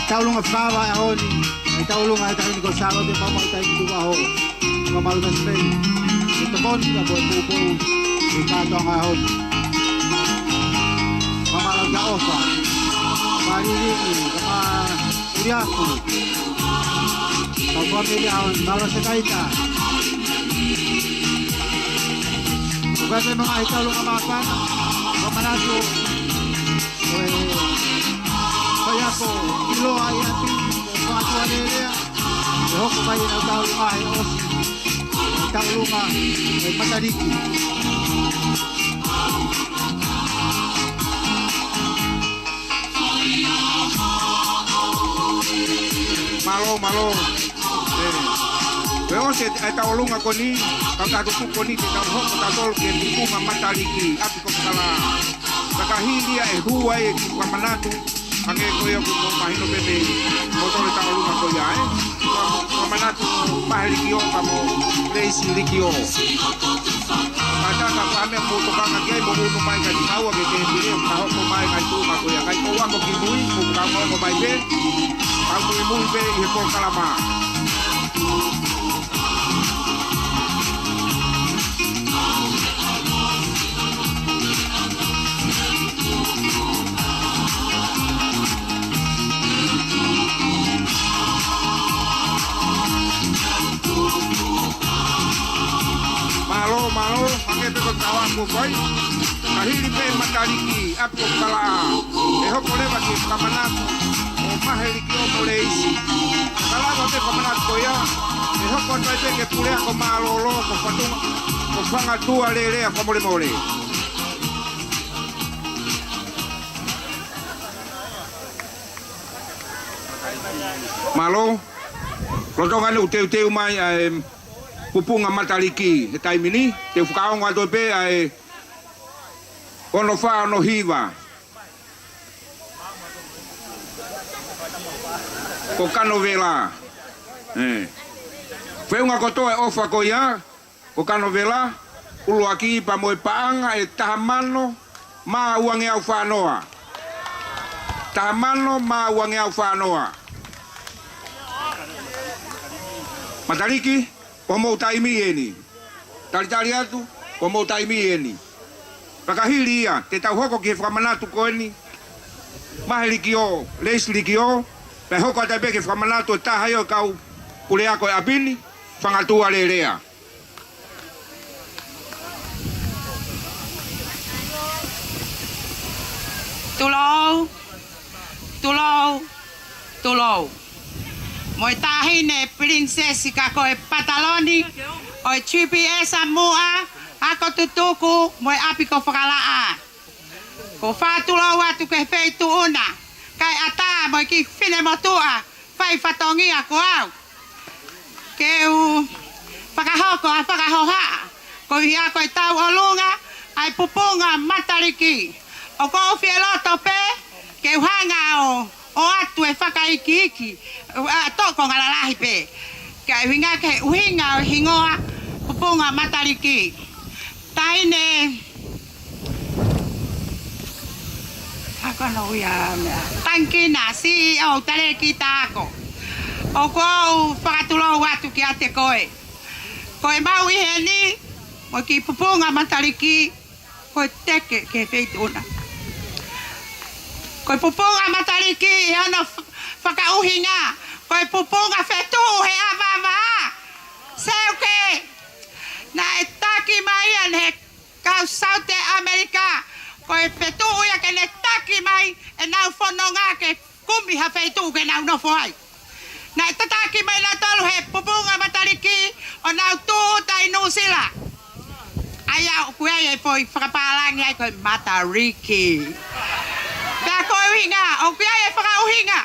taulunga fava ahon taulunga tayo ko sa atin pa mo tayo dito aho mamalunas pe ito bon ka bo po ikato ang ahon mamalaga ofa manili kama uriaku pagpamili ahon mara sa kaita bukan mga taulunga mapan mamanato kaya ko ilo ay ating pato alelea yo ko may nagtaulunga ay os nagtaulunga ay mataliki malo pero se ay taulunga ko ni kakatutu ko ni tao ko tatol ke bunga mataliki at ko kala kakahili ay huway kamanatu ang ekoyo ko mahino bebe motor taulunga ko ya kamanatu mahalikio kamo crazy likio kada ka kami mo to ka ngay mo no mai ka dinawa ke ke dire ka ho mai ka tu ka ko ya kai ko wa ko kinui ko ka mo mai be ka mo mo be i ko kalama malo pangepe ko tawa ko koy kahili pe mataliki apo kala eho kole ba ki kamanat o maheliki o moleisi kala ba te kamanat ko ya eho ko tai pe ke pure ko malolo ko patung ko fanga tua lele ko mole malo rotongan uteu mai pupunga mataliki he taimini te fukao ngwa tope ai ono fa ono hiva ko kanovela fe unga koto e ofa ko ya ko kanovela ulu aki pa mo paanga e tahamano ma uange au fanoa tahamano ma uange au fanoa mataliki como taimi eni tali atu como taimi eni pakahilia te tau hoko ke framanatu ko eni mahelikio leslikio pe hoko tabe ke framanatu ta hayo kau pulea ko abini fangatua lelea tulou moi tahine prinsesi kako e pataloni o GPS mua ako tutuku moi api ko fakalaa ko fatulo watu ke feitu una kai ata moi ki fine motua fai fatongi ako au ke u fakahoko fakahoha ko hia ko tau olunga ai pupunga mataliki o ko fielo tope ke hanga o atu e whakaiki toko ngalalahi pe kai winga ke uhinga hingoa pupunga mataliki taine akono ya tankina si o tale kitako o ko pakatulo watu ki ate koe mau iheni mo ki pupunga mataliki ko teke ke feituna koe pupunga mataliki ano whakauhinga koe pupunga fetu he avava seuke na e taki mai an he kau South America koe fetu ya ke ne taki mai e nau whanonga ke kumi ha fetu ke nau no foai na e tataki mai na tolu he pupunga mataliki o nau tu tai nusila aya kuya e poi whakapalangi ai koe mataliki uhinga o kuya e whakauhinga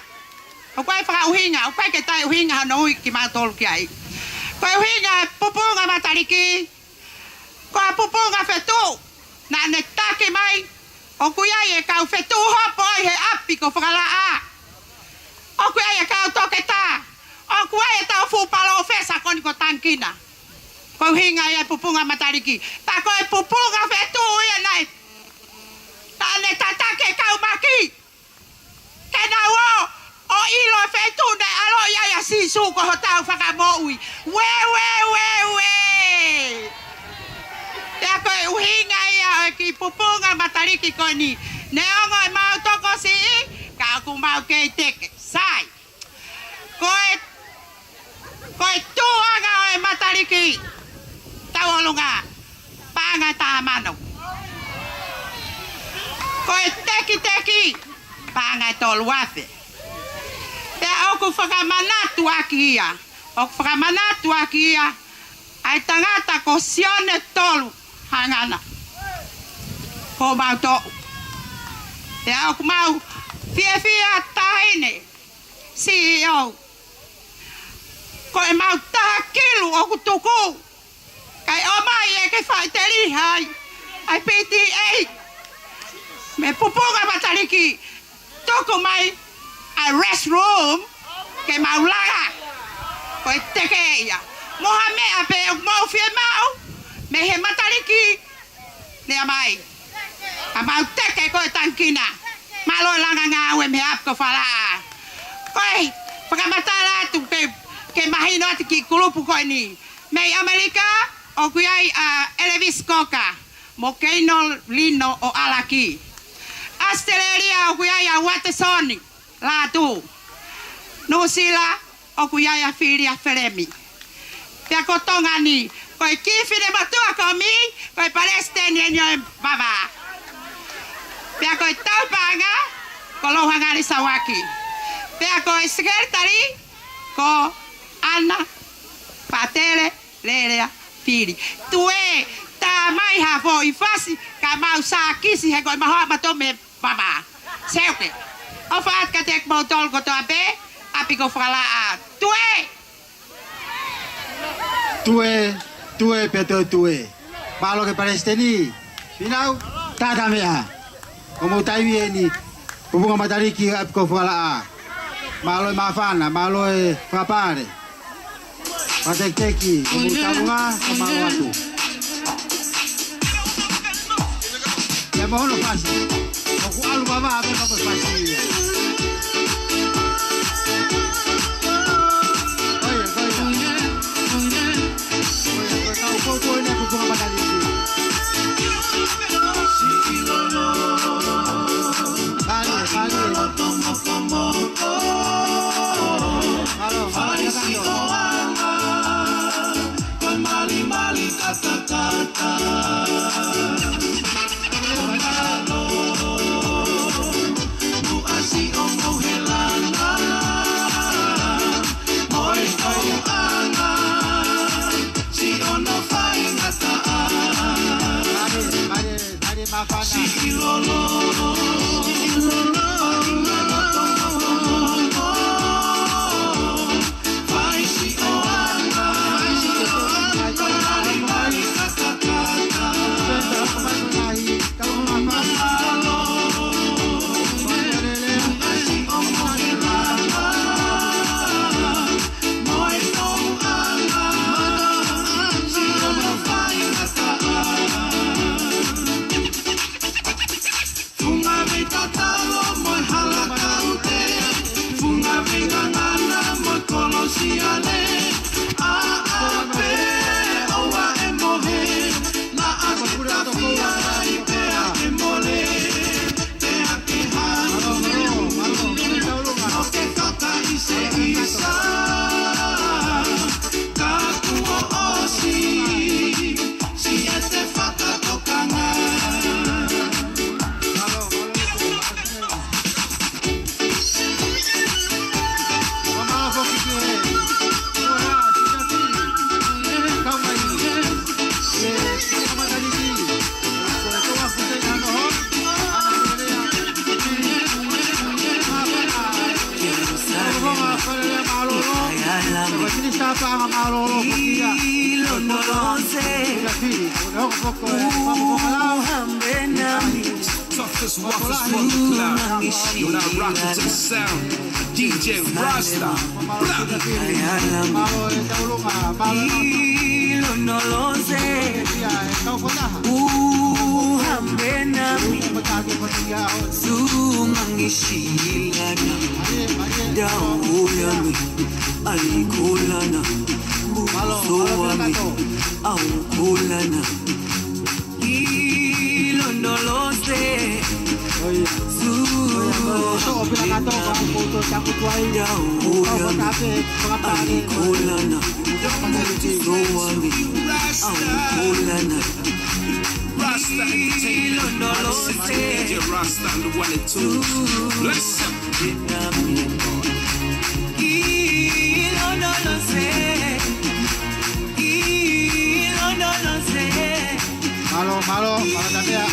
o kuya e whakauhinga o kuya ke tai uhinga no ki matol ki ai koe uhinga pupunga mataliki koe pupunga fetu na ne take mai o kuya e kau fetu hopo he api ko whakalaa o kuya e kau toke ta o kuya e tau fupalo fesa koni ko tankina koe uhinga e pupunga mataliki ta koe pupunga fetu e nai ta ne tatake kau maki ke si suko ho tau whakamoui. We. Tea koe uhinga ia o ki pupunga matariki koe ni. Ne ongo e mau toko si I, ka aku mau kei teke. Sai. Koe tuanga o e matariki. Tau olunga. Panga taha mano. Koe teki. Panga tolu afe. Pea oku whakamanatu aki ia. Oku whakamanatu aki ia. Ai tangata ko sione tolu hangana. Ko mau to'u. Pea oku mau fia tahine. CEO. Koe mau taha kilu oku tuku. Kai omai e ke whaiteri hai. Ai PTA. Me pupunga matariki. Tuku mai a restroom ke maulaga ko teke ia mohame ape mo fie mau me he matariki ne mai a mau teke ko tankina malo langa ngawe me ap ko fala koi pagamatala tu ke mahino ki grupo ko ni me Amerika o kuai a Elvis Coca mo keino lino o alaki Australia o kuai a Watsoni la tu no sila o kuia filia feremi pia kotonga ni koi kifine matua komi koi palestinian yo baba pia koi taupanga ko lohanga ni sawaki pia koi secretary ko Anna Patele Lelea Fili tue ta mai ha fo ifasi ka mau sakisi he koi maho matome baba seuke o faat ka tek mo tol ko to api ko fala tue peto tue malo ke palestini pinau tata mea como taiwi ni pupunga matariki ap ko fala malo mafana malo e papare patek teki como tabunga como watu ya mo no pasi ko alu baba ape ko pasi Toughest waffles from the cloud. You're not rocking to the sound. DJ Rasta. Hilo no lo sé. uhambe nami sungangishilana dawo yami ayikholana buso wami awukholana ilondoloze Rasta Entertainment, DJ Rasta and the 1 and 2. Bless him. Malo tapia.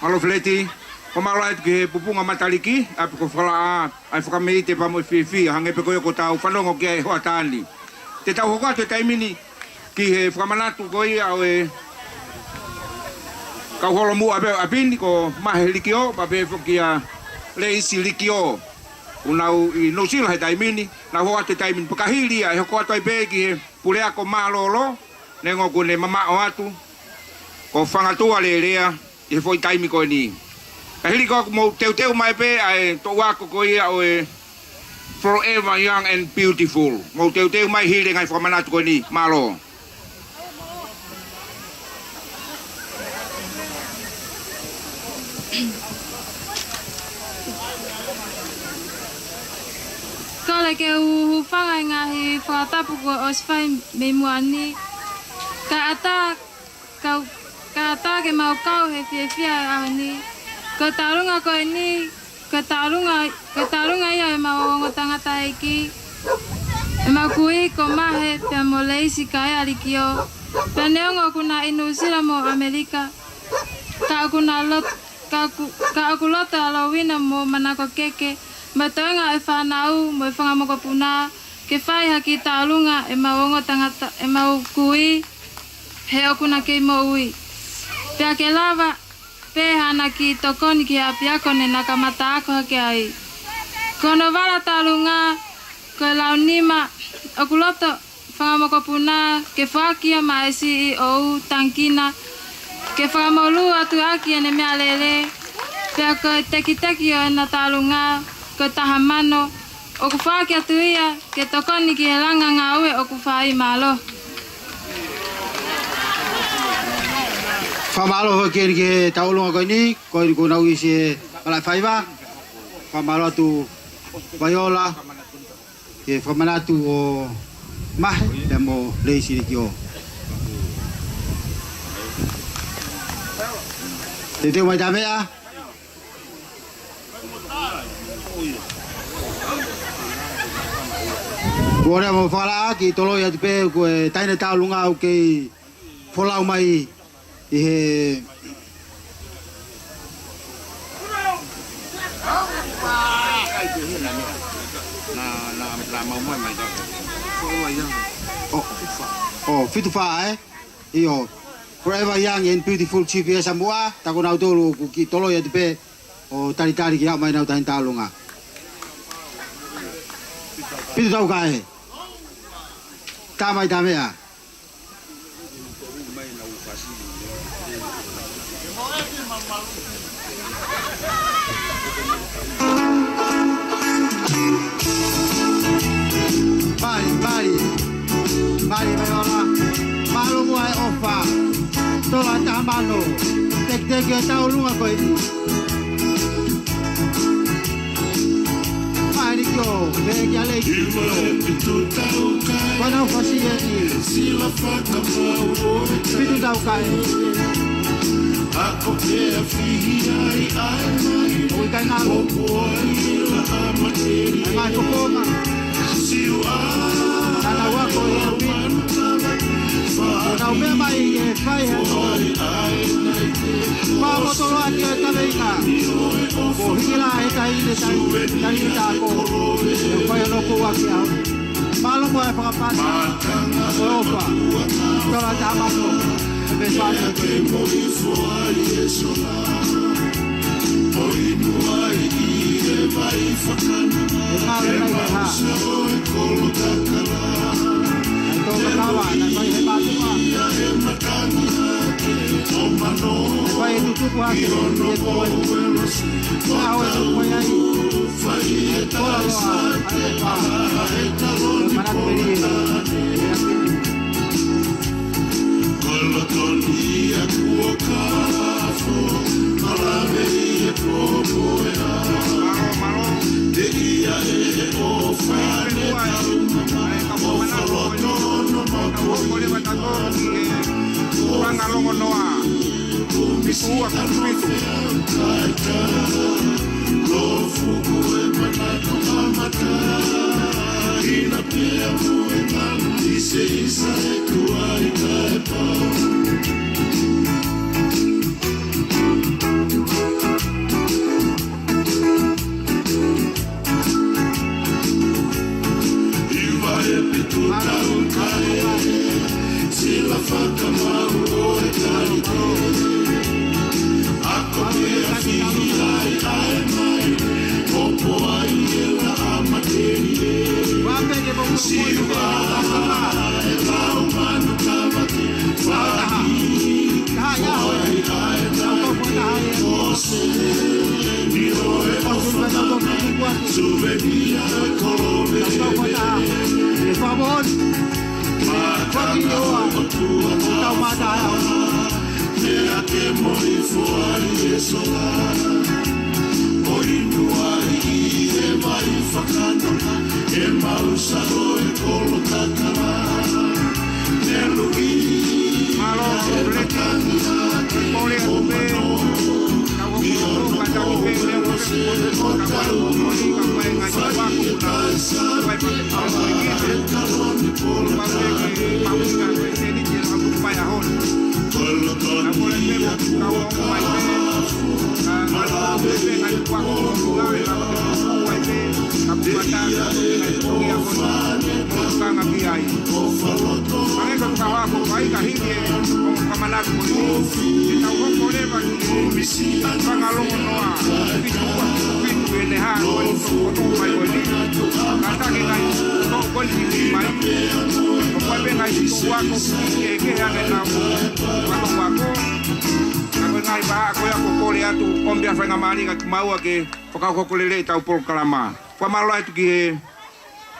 Malo fleti. O malo ai ke pupunga mataliki, ai ko fala ai foka meite pa mo fifi, hange pe ko tau falongo ke ho atani. Te tau ho ka te taimini ki he foka manatu ko ia o e ka holo mu abe apini ko mahe likio pa be fokia le isi likio. Unau I no sila he taimini, na ho te taimini pakahili ai ho ko tai pe ki pulea ko malolo, nengo ko ne mama o atu. Ko fanga tua le lea, e foi taimi ko ni. Kahili ko mo teu mai pe ai to wako ko ia o e forever young and beautiful. Mo teu mai hile ngai fo manatu ko ni malo. Kala ke hufanga ngahi fatapu ko osfai memuani ka ata ke mau kau he fia ani ka tarunga ko ini ka tarunga ia mau ngotangata iki ma kui ko mahe pe Malaysia kai alikio pe neongo kuna inusila mo Amerika ka kuna lot ka aku lot alawina mo manako keke Matonga e whanau mo e whangamoko puna ke whai haki tālunga e maongo tangata e mau kui he okuna kei mo ui. Pea ke lava pe hana ki tokoni ki apiako ne nakamata ako hake ai. Kono wala tālunga ko launima okuloto whangamoko puna ke whakia ma e CEO tankina ke whangamolu atu aki ene mea lele pea ko teki o e na tālunga ko tahamano o ku wha kia tuia ke tokoni ki he langa ngā ue o ku wha I malo. Wha malo ho kere ke taulunga koe ni, koe ko nau I se malai whaiwa. Wha malo atu waiola, ke whamanatu o mahe, e mo leisi ki o. Te teo mai tamea. Kore mo whala ki toloi atu pe koe taine tālunga au kei wholau mai I he fitu wha Io Forever Young and Beautiful Chief E Samoa tako nau tolu ki toloi atu pe o tari ki hau mai nau taine tālunga. Pitu tau kae. Tamai tamea. Mari maiola. Malo mua e ofa. Tola tamano. Tek o tau lunga koe ni. Mariko, vegi a lei. Quando eu fazia filho da Ucai. O canal. Mas o como? Ana wako na umema I fai pa motolo aki e taveika ko hila e tai tako fai no ko aki au malo mo e pakapasa opa tola tamako e pesano ke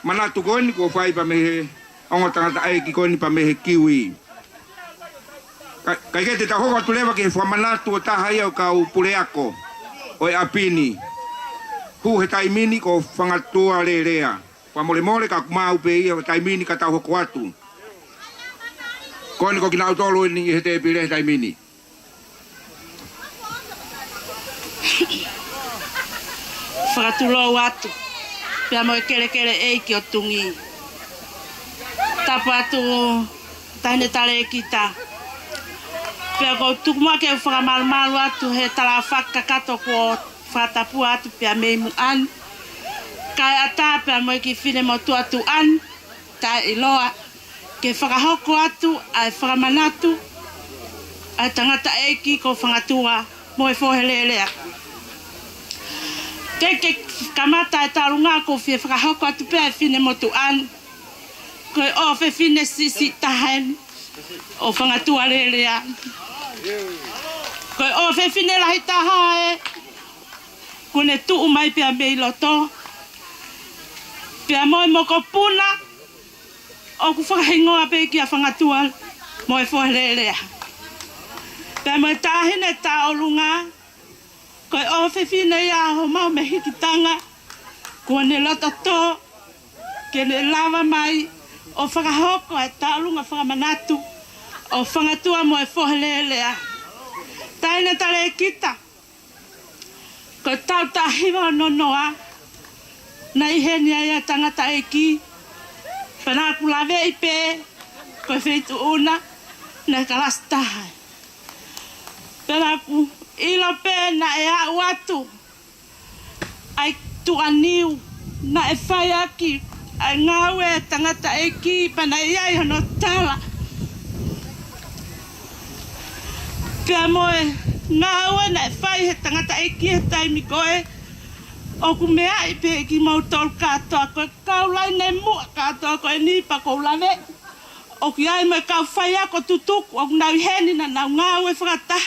Manatu koni ko fai pa me ongo tangata ai ki koni pa me kiwi. Kai ke te tahoko tu leva ke fa manatu ta hai o ka upule ako. O apini. Hu he tai mini ko fangatua lelea. Fa mole mole ka mau pe ia tai mini ka tahoko atu. Koni ko kina utolo ni he te pile tai mini. Fratulo watu. Pea mo kere e ki o tungi. Tapa atu tahine tale kita. Pea ko tukuma ke whakamalu atu he tala whakakato ko whatapu atu pea meimu an. Kai ata pea mo ki whine mo tu atu an. Ta iloa ke whakahoko atu ai whakamanatu. Ai tangata eiki ko whangatua mo e whohelelea. Ke kamata e tarunga ko fie whakahoko atu pea whine motu an. Koe o fe whine sisi tahen o whangatua lelea. Koe o fe whine lahi taha e. Kone tuu mai pea mei loto. Pea moe moko puna. O ku whakahingoa pe ki a whangatua mo e whohelelea. Pea moe tahine ta olunga. Koe o whiwhine ia ho mau me hikitanga. Kua ne lata tō. Ke ne lawa mai. O whakahoko e tālunga whakamanatu. O whangatua mo e whohelelea. Taina tale e kita. Koe tau tahiwa no noa. Na ihenia ia tangata e ki. Panaku lawe i pē. Koe whetu una. Na kalastahai. Panaku ilo pe na e au atu. Ai tuaniu na e whai aki. Ai ngawe tangata e ki pana iai hono tala. Pea moe ngawe na e whai he tangata e ki he taimi koe. O ku mea I pe ki mau tol katoa koe kaulai nei mua katoa koe ni pa koulave. O ki ai me kau whaia ko tutuku o nau heni na nau ngau e whakata.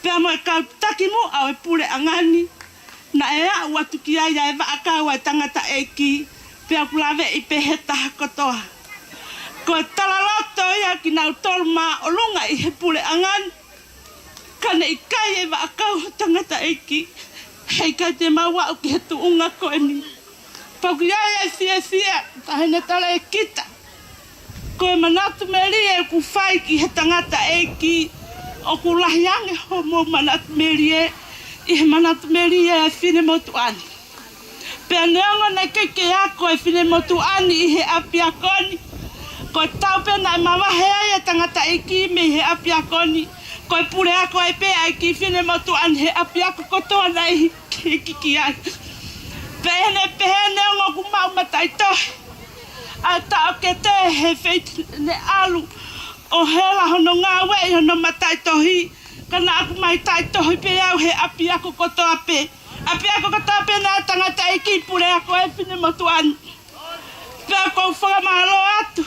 Pea mo e kau taki mu au e pure angani. Na e a watu ki ai e waakau ai tangata e ki. Pea kulave I pe he taha kotoa. Ko e talaloto ia ki nau tolu maa o lunga I he pure angani. Kane I kai e waakau tangata e ki. Hei kai te maua o ki he tuunga koe ni. Pauku iai e fia, tahene tala e kita. Koe manatu meri e ku whai ki he tangata e ki. O ku lahiange homo manatu meri e. I he manatu meri e whine motu ani. Pea neongo nei keike ako e whine motu ani I he api akoni. Koe tau pena e mawahea e tangata e ki me he api akoni. Koe pure ako e pea e ki whine motu ani he api ako kotoa nei ki ai. Pehene ongo ku mau matai tohi. A tau ke te he feiti ne alu. O hela hono ngā wei hono matai tohi. Kana aku mai tai tohi pe au he api ako kotoa pe. Api ako kotoa pe nā tangata e ki pure ako e whine motu ani. Pea kou whakamahalo atu.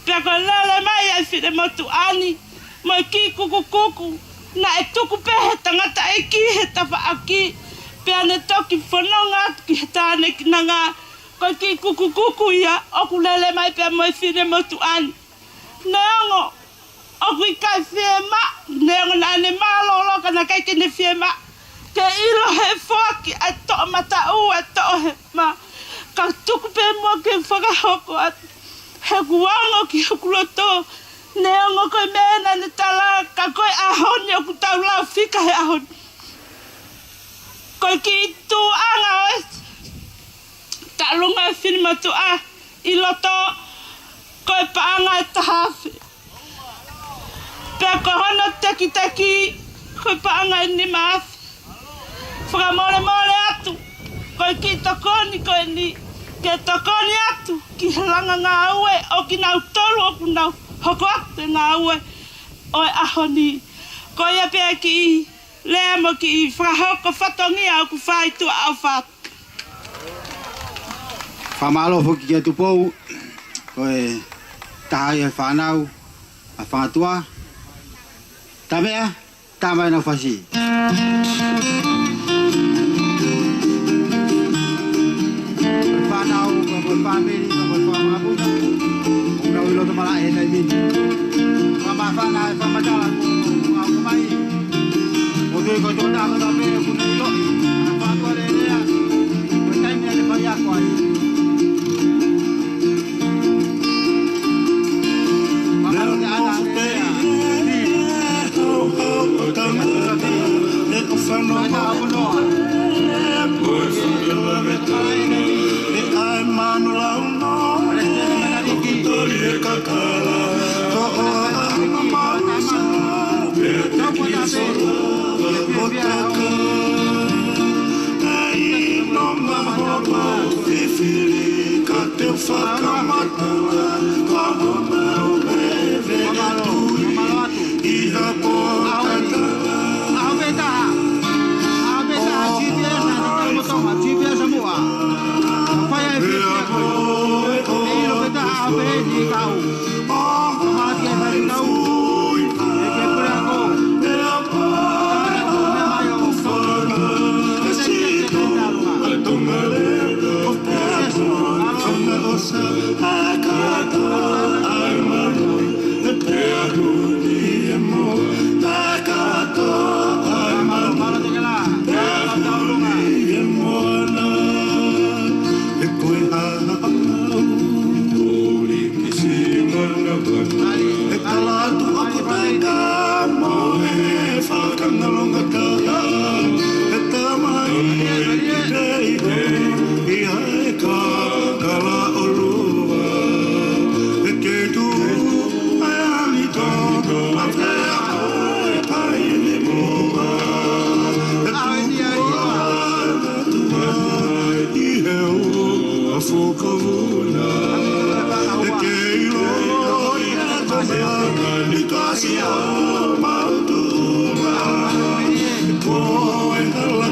Pea kou lele mai e whine motu ani. Mo e ki kuku. Na e tuku pe he tangata e ki he tapa aki. Pea ne toki whanonga atu ki he tāne ki na ngā. Koe ki kuku ia, oku lele mai pea mo e whine motu ani. Neongo, oku I kai whiema, neongo na ne mālolo ka na kai kene whiema. Ke ilo he whaki, ai toa mata u, ai toa he ma. Ka tuku pe mua ke whakahoko atu. He kuango ki oku loto. Neongo koe mena ne tala, ka koe ahoni oku tau lau whika he ahoni. Koe ki tu anga oes. Ta lunga e whine motu a I loto koe paanga e tahawhi. Pea ko hono teki koe paanga e ni maafi. Whakamore atu koe ki tokoni koe ni. Ke tokoni atu ki langa ngā ue o ki nau tolu o ku nau hoko atu ngā ue o e ahoni. Koe ia pea ki lea mo ki whakahoko whatongia o ku whaitua au whatu. Whamalo hoki kia tupou, koe tahai e whanau, a whangatua. Tā mea, tā mai nau whasi. Koe whanau, koe whamiri, koe whamapuna, unau I loto mala e nei mini. Whamawhana e whamatala ko au mai. O tui koe tōna ako tā mea kuna I lohi, a whantua re rea, koe taimea le whai ako ai.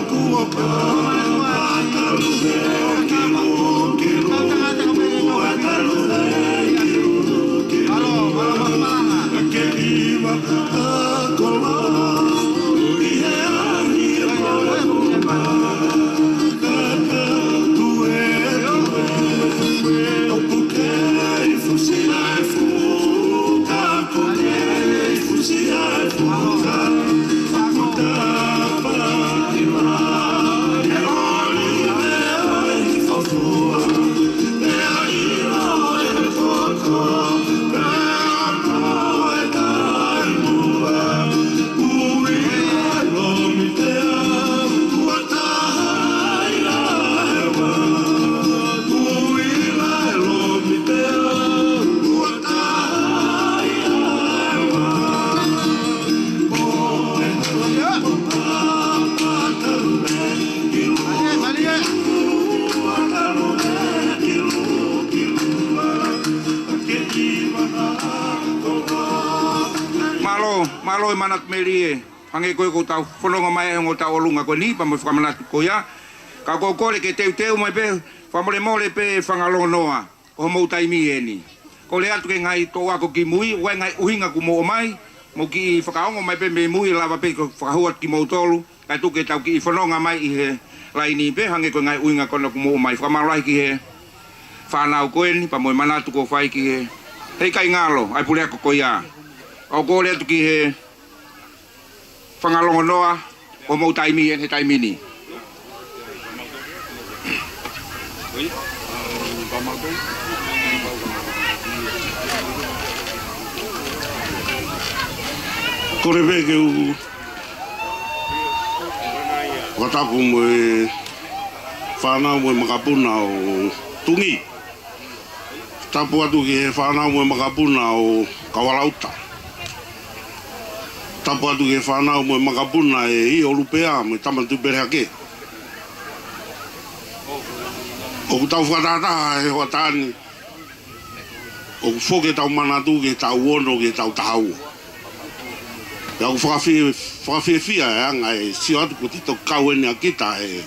Kuopa Malo manat melie ange koe ko tau fononga mai ngo tau olunga ko ni pa mo whamanatu ko ya ka ko kole ke teu mai pe whamole mole pe whangalongoa o mo taimi eni ko le atu ke ngai to ako ki mui we ngai uhinga ku mo mai mo ki whakaongo mai pe me mui lava pe ko whakahuat ki mo tolu ka tu ke tau ki whanonga mai i he laini pe hange ko ngai uhinga kono ku mo mai whamalai ki he whanau ko eni pa mo manatu ko whai ki he hei kai ngalo ai pule ako ko ya o ko le atu ki he whangalongoa o mo taimi he taimi ni. Kore veke u watapu mo e whanau mo e makapuna o tungi. Tapu atu ki he whanau mo e makapuna o Kawalauta. Tapu atu ki he whanau mo e makapuna e i o Lupea mo e Tamatu Berehake. O ku tau whatata he watani. O ku whoke tau manatu ke tau ono ke tau tahau. Ya ku whakawhia fia e anga e sio atu ko tito kau ene a kita e.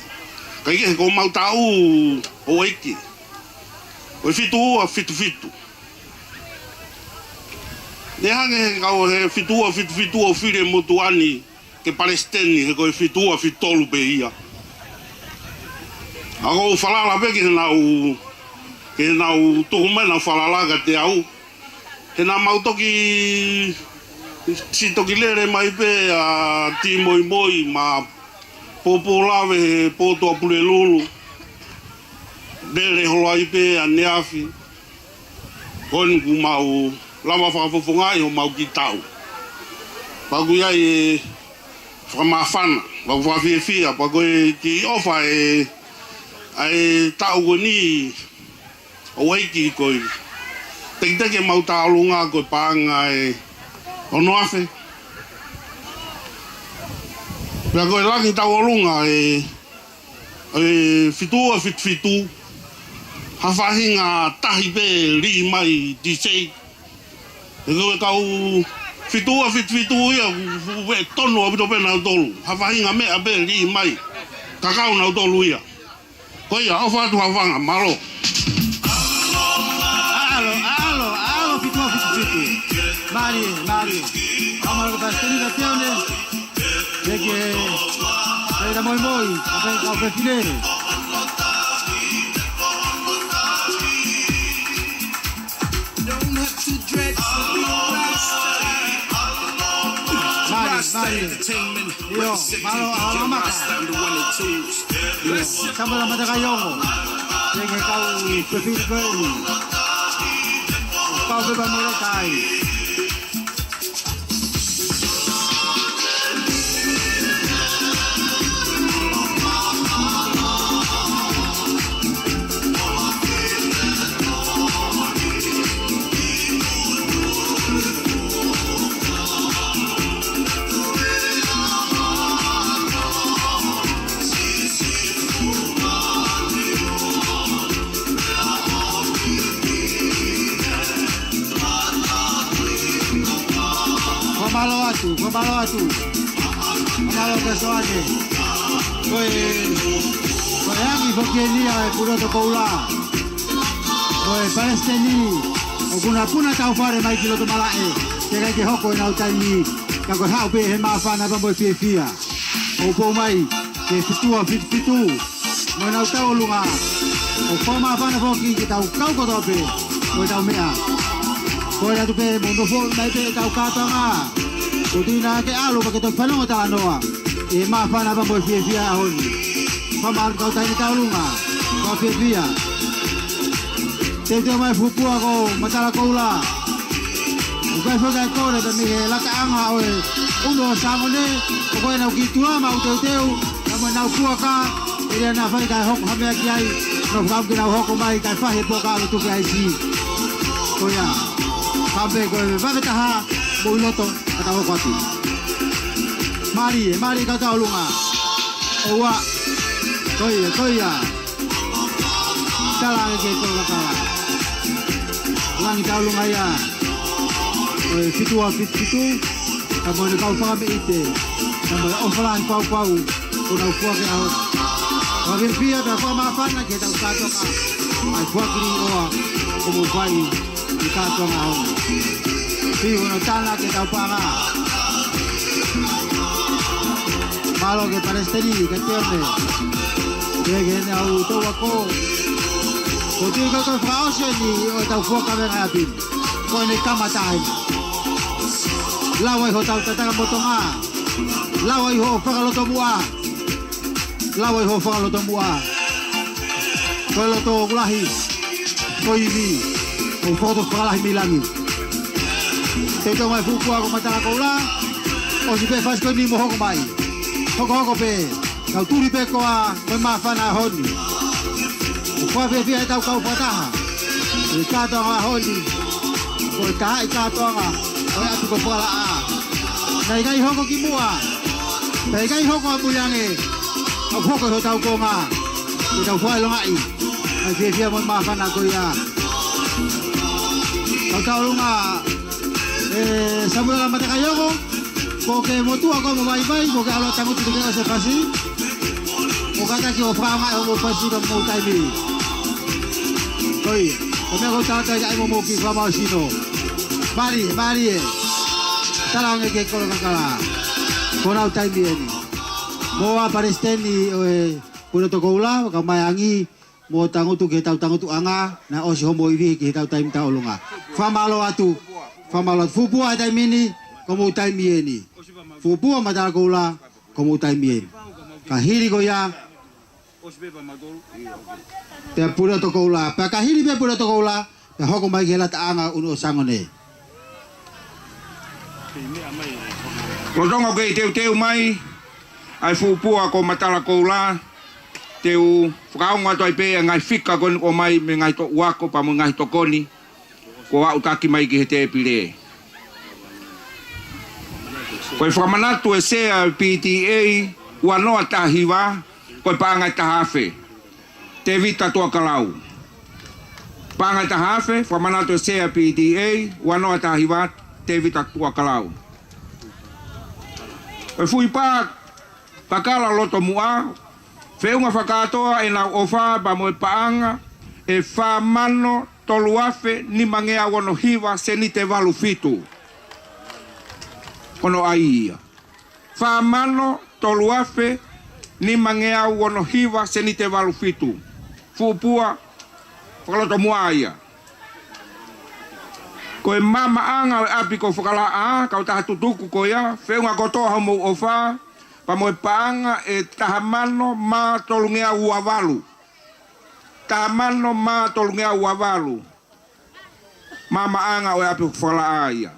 Kai ke ko mau tau o eiki. O fitu a fitu. Ne hange kau he fitu o fire motuani ke Palestini he ko fitu a fitolu pe ia. Ako falala pe ke nau tuhumena falala ka te au. Ke na mau toki si toki lere mai pe a ti moi ma popo lave he poto a pule lulu. Lere holo ai pe a neafi. Koni ku mau lama whakafofongai ho mau ki tau. Paku iai e whakamawhana, paku whakawhiawhia, paku e ki ofa e ai tau ko ni o eiki koi. Teke mau taolunga ko panga e ono afe. Pea koe langi taolunga e fitu. Hawhahinga tahi pe ri mai disei. E koe kau fitu ia we tono abito pe nau tolu. Hawhahinga mea pe ri mai. Kakau nau tolu ia. Koe ia au whatu hawhanga malo. Alo, fitu. Mari. Vamos a presentazione. Perché era moi, a finire. Don't have to dread to be Rasta Entertainment. Siamo da Madagaiongo. Perché cau preferisco Kau beba Molokai. Kumalo atu. Kumalo kesoane. Koe angi fokienia e puroto koula. Koe Palestini. O kuna tau fare mai kiloto malae. Kaya ke hoko na utai ni ka ko hau pe he mafana pa mo fia. O po mai ke fitu. Mo na utau lunga. O po mafana po ki ke tau kau ko dope. Ko tau mea. Ko na tu pe mo no fo mai pe tau ka ta nga. Ko tu na ke alu pa ke to falongo ta noa. E mafana pa mo fia hon. Pa mal kau tai tau lunga. Ko fia. Te mai fupua ko matala ko la. Ukai fokai kore pe mihe laka anga oe uno sangone koe nau ki tua mau teu nama nau kua ka ere na fai kai hoko hamea ki ai no fukam ki nau hoko mai kai fahe poka alo tuke ai si koea kampe koe vave taha mo iloto kata hoko atu mari kau tau lunga oua koea talange ke koe lakala langi tau lunga ia fitu, kamu ni kau faham itu, kamu offline kau, kau nak buat ke awak. Kau biar dah faham apa nak kita usaha tu kan, ay buat ni awak, kamu bayi kita tu awak. Fiu nak tanah kita upanga, malu ke Palestin, ketiak ni, dia ni awak tu aku, kau tu kau faham ni, kau buat kau yang habis, kau ni kamatai. Lawai ho tau tatanga motonga. Lawai ho whakaloto mua. Lawai ho whakaloto mua. Koe loto ulahi. Koe iwi. Ho whakato whakalahi milangi. Te tau mai fukua ko matala ko ula. O si pe whasko ni mo hoko mai. Hoko pe. Kau turi pe koa. Koe mawhana honi. O wha pe pia tau kau pataha. E katoa honi. Koe taha i katoa. Koe atu ko whakalaa. Nei kai hoko ki mua. Nei kai hoko apuyange. Au hoko ho tau ko nga. Ko tau whai longa i. Ai fia mo mawhana ko ia. Kau tau lunga. Samuela mataka yoko. Ko ke motua ko mo vai ko ke alo tangu tu ke ase pasi. Ko kata ki o franga o mo pasi ko mo tai mi. Koi. Ko me ko tata ai mo ki frama sino. Mari. Talang ke kolo kakala. Kona utai bieni. Moa Palestini kuno to koula ka mayangi mo tangutu ke tangutu anga na osi homo iwi ke tau tai mta olunga. Famalo atu. Famalo fupua tai mini komo utai bieni. Fupua madal koula komo utai bieni. Kahiri ko ya. Te pura to koula. Pa kahiri pe pura to koula. Pe hoko mai ke lat anga uno sangone. Rodongo ke teu mai ai fupua ko matala ko la teu whakaunga toi pe ngai fika ko mai me ngai to wako pa mo ngai to koni ko au taki mai ki te pile ko whamanatu e sea PTA wanoa tahiwa ko pa ngai tahafe te vita tua kalau pa ngai tahafe whamanatu e sea PTA wanoa tahiwa te vita tua kalau e fui pa pakala loto mua feunga whakatoa e nau ofa ba mo e paanga e wha mano toluafe ni mangea wono hiwa se ni te walu fitu kono aia wha mano toluafe ni mangea wono hiwa se ni te walu fitu fupua whakaloto mua aia ko e mama anga api ko whakalaa kau taha tutuku ko ia feunga kotoa homo ofa pa mo e paanga e tahamano ma tolungea uavalu tahamano ma tolungea uavalu mama anga o api ko whakalaa ia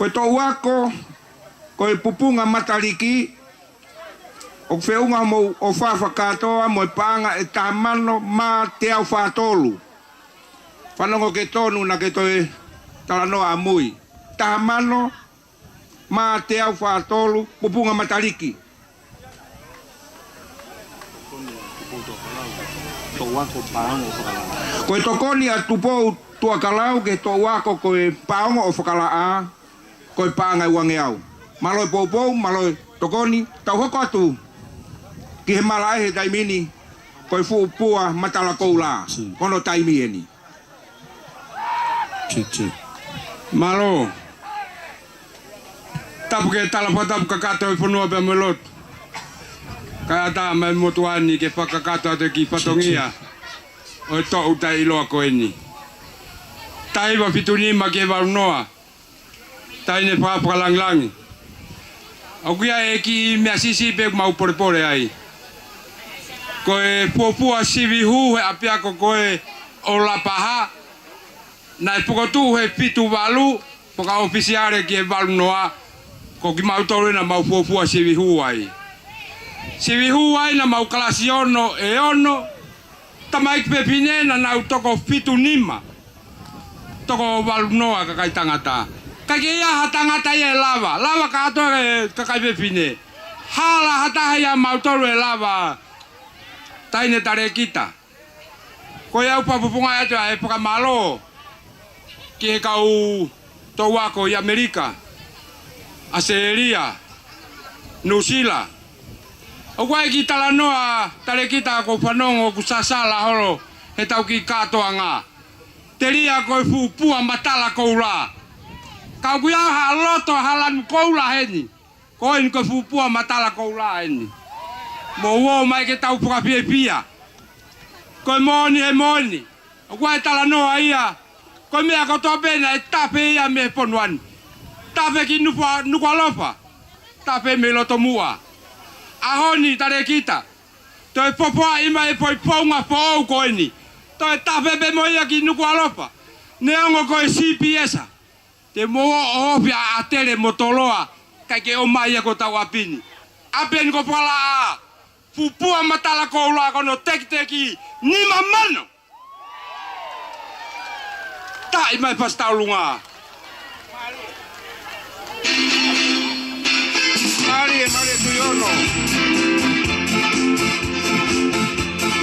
ko e to wako ko e pupunga mataliki o feunga homo ofa whakatoa mo e paanga e tahamano ma te au whatolu whanongo ke tonu na ke toi talanoa amui. Tahamano ma te au whaatolu pupunga mataliki. Koe tokoni a tupou tua kalau ke to wako koe paongo o whakalaa koe paangai wange au. Maloi poupou, maloi tokoni, tau hoko atu ki he malae he taimini koe fuupua matala koula kono taimieni. Malo. Tapu ke talapa tapu kakato I punua pe melot. Kaya ta mai motuani ke pakakato ate ki patongia. O to uta iloa ko eni. Tai wa pituni ma ke wa noa. Tai ne pa langlangi. Au kia e ki me asisi pe mau pore ai. Ko e popua sivi hu he apia ko koe o la paha. Na e pokotu he pitu walu. Poka ofisiare ki e walu noa. Ko ki mau tore na mau popua sivi hu ai. Sivi hu ai na mau kalasi ono e ono. Tamaik pepine na nau toko pitu nima. Toko walu noa kakai tangata. Kaki ia hatangata ia lava. Lava ka ato e kakai pepine. Hala hata ia mau tore e lava. Taine tare kita. Ko ia upa pupunga ato e poka malo. Ki he kau towako I Amerika. Australia. New Zealand. O kwa ki talanoa tare kita ko whanongo ku sasala horo he tau ki katoa ngā. Te ria koe pupua matala koura. Kau kuia ha loto halan koura heni. Koe ni koe pupua matala koura heni. Mo uo mai ke tau puka pia pia. Koe moni he moni. O kwa talanoa ia. Koe mea kotoa pena e tape ia me ponuan. Tape ki nukua lopa. Tape me loto mua. Ahoni tare kita. Toi popoa ima e poi ponga po au koe ni. Toi tape pe moia ki nuku alopa. Neongo koe CPS. Te moa opia a tele motoloa. Kaike o mai ko tau apini. Apen ko pala a. Pupua matala koula kono teki nima mano. Ta ima pas taulunga. Mari tuyono.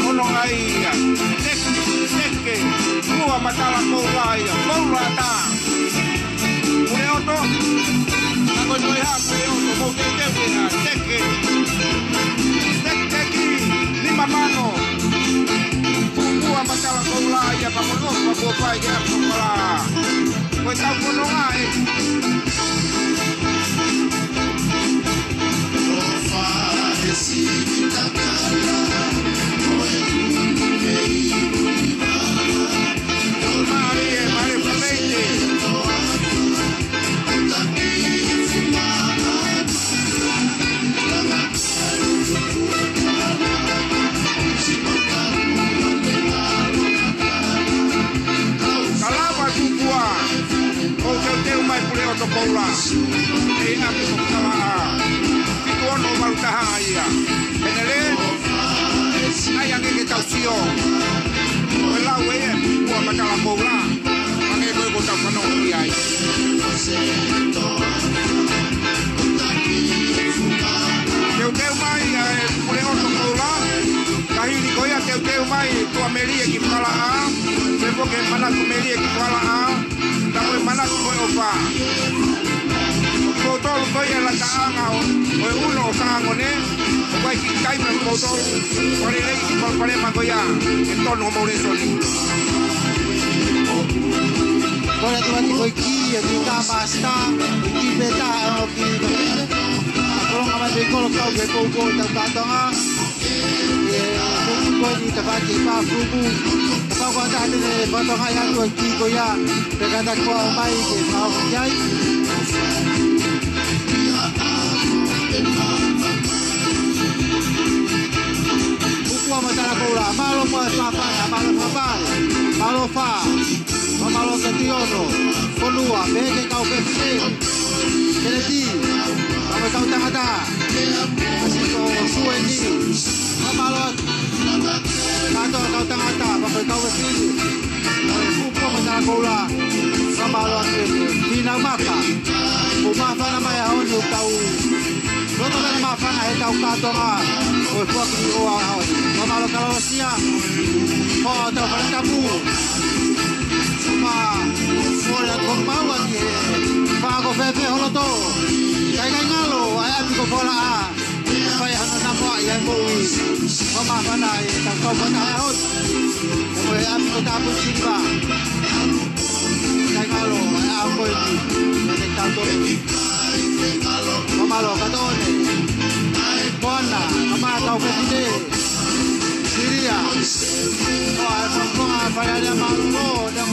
Ono aia. Teke. Mua matala koula ia. Koula ta. Ure oto. Ako noi hape oto. Mo teke ia. Teke. Teki. Lima mano. Mua matala koula ia. Pamonos pa buopai ia. Pala. Koe tau kono ngai. Koula e na ko kala ki ono malutaha ia penele ai ange ke tausio la we ko matala koula ange ko tau kano ia teu mai e pule ono koula kahili ko ia teu mai to Ameria ki kala a se poke mana ko Ameria ki kala a Tamo mana ko ofa. Ko tolu ko ia la taanga o uno sango ne. Ko ai ki kai me ko tolu. Pare le ki pare ma ko ia. Entono mo le soli. Kora tu ati ko ki e tu ta basta. Ki beta o ki. Ako nga mai ko ka ko ta tonga. Ko ni ta ba ki pa fugu. Kau kau dah ada potong ayam tu kiko ya, berkata kau mai ke kau jai. Buku masalah kau lah, malu apa, malu fa, malu ketiono, konua, bege kau kefir, kenedi, kau tangata, masih kau sueni, malu. Kau tangata, pakai kau sini. Buku masalah kola, sama lo tina maka. Bumafa nama ya onu kau. Lo tu kan mafa na kau kata ma. Oh fuck ni oh ah. Sama lo kalau sia. Oh tu bertamu. Sama boleh kau bawa ni. Pago fefe holo to. Kai ngalo, ayam ko bola. Kaya hano nampak yang bui. Mama mana yang kau mana out. Kau ambil tapus sini ba. Kaya malo, ako ini, tanto. Malo katone. Bona, kamata ukatide. Siria. Oh, apa para dia malo, dan